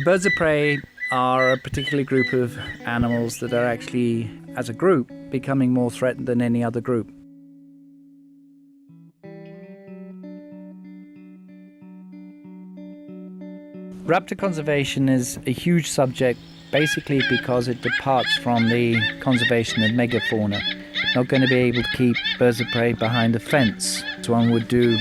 Birds of prey are a particular group of animals that are actually, as a group, becoming more threatened than any other group. Raptor conservation is a huge subject, basically because it departs from the conservation of megafauna. Not going to be able to keep birds of prey behind a fence, as one would do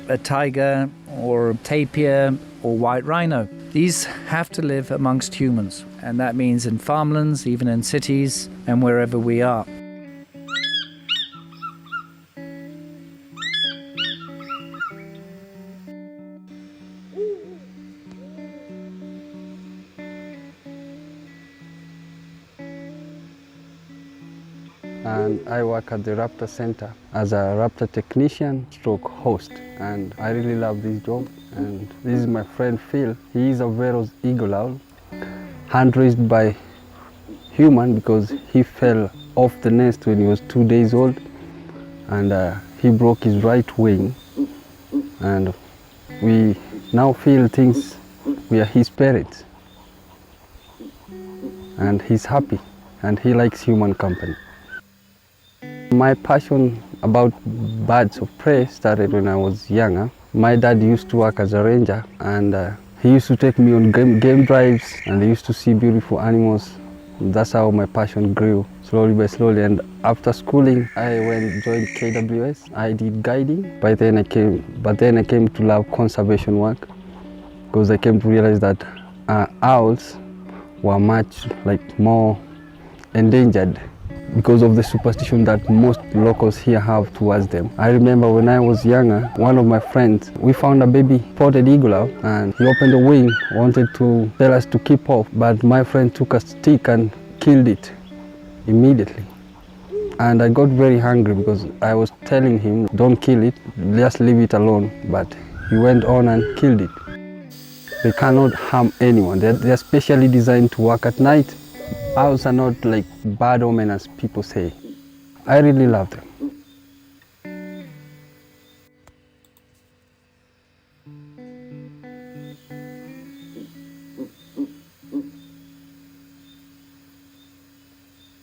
a tiger or a tapir or white rhino. These have to live amongst humans, and that means in farmlands, even in cities, and wherever we are. And I work at the Raptor Center as a raptor technician stroke host, and I really love this job. And this is my friend Phil. He is a Veros eagle owl, hand raised by human because he fell off the nest when he was 2 days old, and he broke his right wing, and we now Phil thinks we are his parents, and he's happy and he likes human company. My passion about birds of prey started when I was younger. My dad used to work as a ranger, and he used to take me on game drives, and I used to see beautiful animals. That's how my passion grew, slowly by slowly. And after schooling, I joined KWS. I did guiding. But then I came to love conservation work, because I came to realize that owls were much more endangered because of the superstition that most locals here have towards them. I remember when I was younger, one of my friends, we found a baby spotted eagle owl, and he opened the wing, wanted to tell us to keep off, but my friend took a stick and killed it immediately. And I got very hungry because I was telling him, don't kill it, just leave it alone, but he went on and killed it. They cannot harm anyone. They're specially designed to work at night. Owls are not like bad omen as people say. I really love them.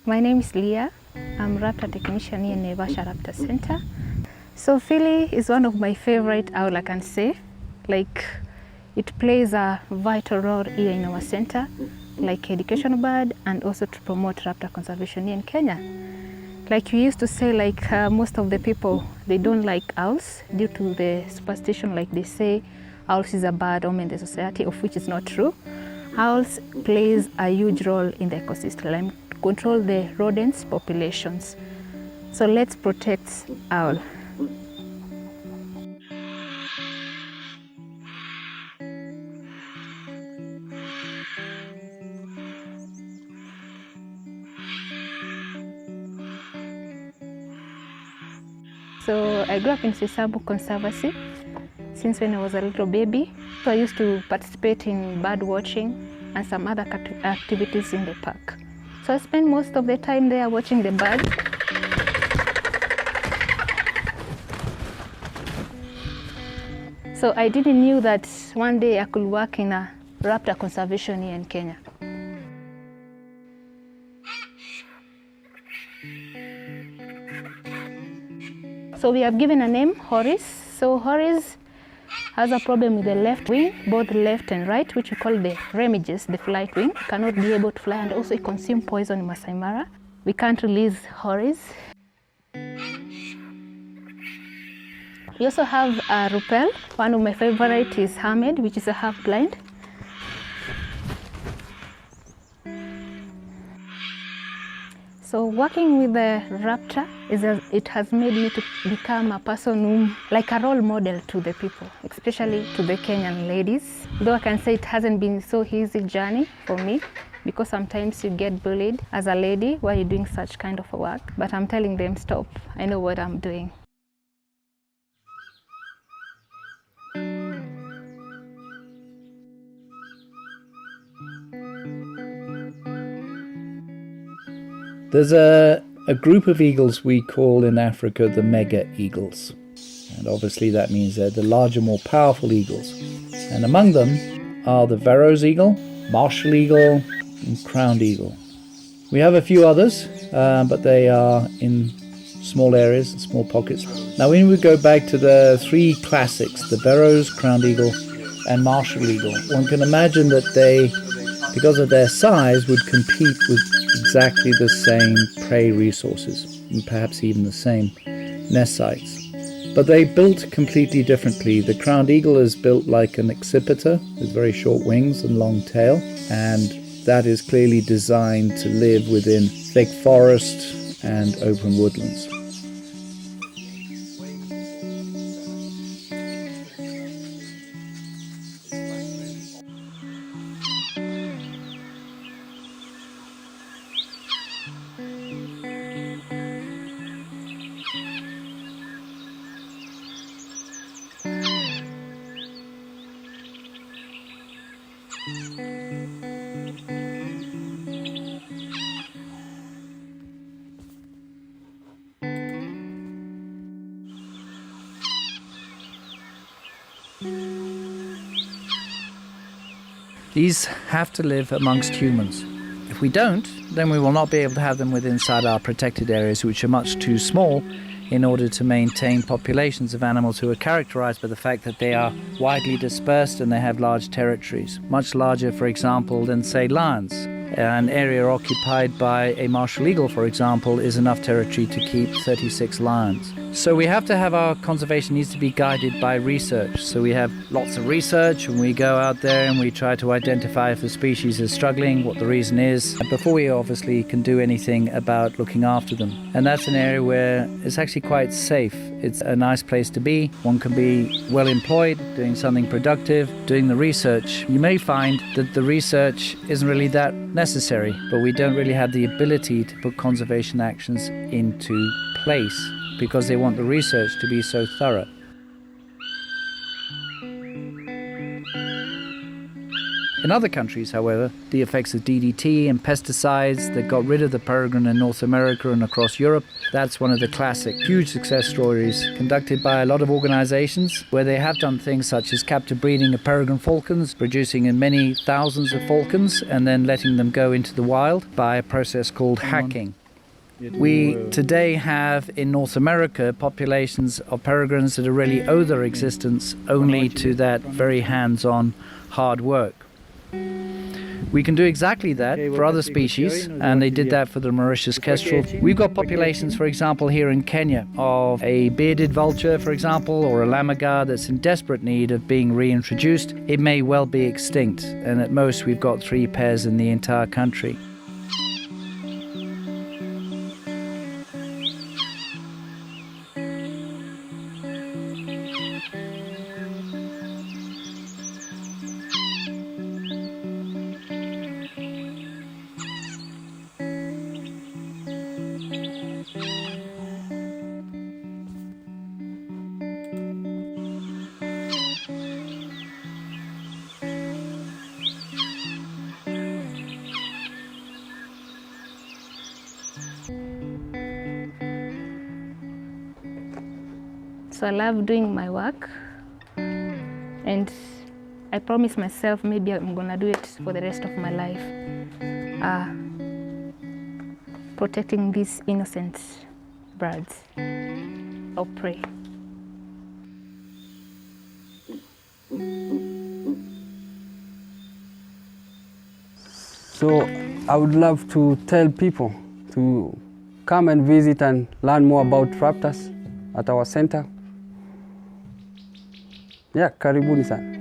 My name is Leah. I'm a raptor technician here in Naivasha Raptor Center. So Philly is one of my favorite owl, I can say. It plays a vital role here in our center, like education bird, and also to promote raptor conservation here in Kenya. We used to say, most of the people, they don't like owls due to the superstition, they say owls is a bad omen in the society, of which is not true. Owls plays a huge role in the ecosystem and control the rodents populations. So let's protect owl. So I grew up in Sisabu Conservancy since when I was a little baby. So I used to participate in bird watching and some other activities in the park. So I spent most of the time there watching the birds. So I didn't knew that one day I could work in a raptor conservation here in Kenya. So we have given a name, Horis. So Horis has a problem with the left wing, both left and right, which we call the remiges, the flight wing. Cannot be able to fly, and also it consumes poison in Masai Mara. We can't release Horis. We also have a Rupel. One of my favorite is Hamed, which is a half blind. So working with the raptor, it has made me to become a person like a role model to the people, especially to the Kenyan ladies. Though I can say it hasn't been so easy journey for me, because sometimes you get bullied as a lady while you're doing such kind of work. But I'm telling them, stop, I know what I'm doing. There's a group of eagles we call in Africa the mega eagles. And obviously that means they're the larger, more powerful eagles. And among them are the Veros eagle, martial eagle, and crowned eagle. We have a few others, but they are in small areas, small pockets. Now when we go back to the three classics, the Barrows, crowned eagle and martial eagle, one can imagine that they, because of their size, would compete with exactly the same prey resources and perhaps even the same nest sites. But they built completely differently. The crowned eagle is built like an accipiter with very short wings and long tail, and that is clearly designed to live within thick forest and open woodlands. These have to live amongst humans. If we don't, then we will not be able to have them inside our protected areas, which are much too small in order to maintain populations of animals who are characterized by the fact that they are widely dispersed and they have large territories, much larger, for example, than, say, lions. An area occupied by a martial eagle, for example, is enough territory to keep 36 lions. So we have to have our conservation needs to be guided by research. So we have lots of research and we go out there and we try to identify if the species is struggling, what the reason is, before we obviously can do anything about looking after them. And that's an area where it's actually quite safe. It's a nice place to be. One can be well employed, doing something productive, doing the research. You may find that the research isn't really that necessary, but we don't really have the ability to put conservation actions into place because they want the research to be so thorough. In other countries, however, the effects of DDT and pesticides that got rid of the peregrine in North America and across Europe, that's one of the classic, huge success stories conducted by a lot of organizations where they have done things such as captive breeding of peregrine falcons, producing in many thousands of falcons and then letting them go into the wild by a process called hacking. We today have in North America populations of peregrines that really owe their existence only to that very hands-on hard work. We can do exactly that for other species, and they did that for the Mauritius kestrel. We've got populations, for example, here in Kenya of a bearded vulture, for example, or a lamagar that's in desperate need of being reintroduced. It may well be extinct, and at most we've got 3 pairs in the entire country. So I love doing my work, and I promise myself maybe I'm gonna do it for the rest of my life. Protecting these innocent birds of prey. So I would love to tell people to come and visit and learn more about raptors at our center. Yeah, karibuni sana.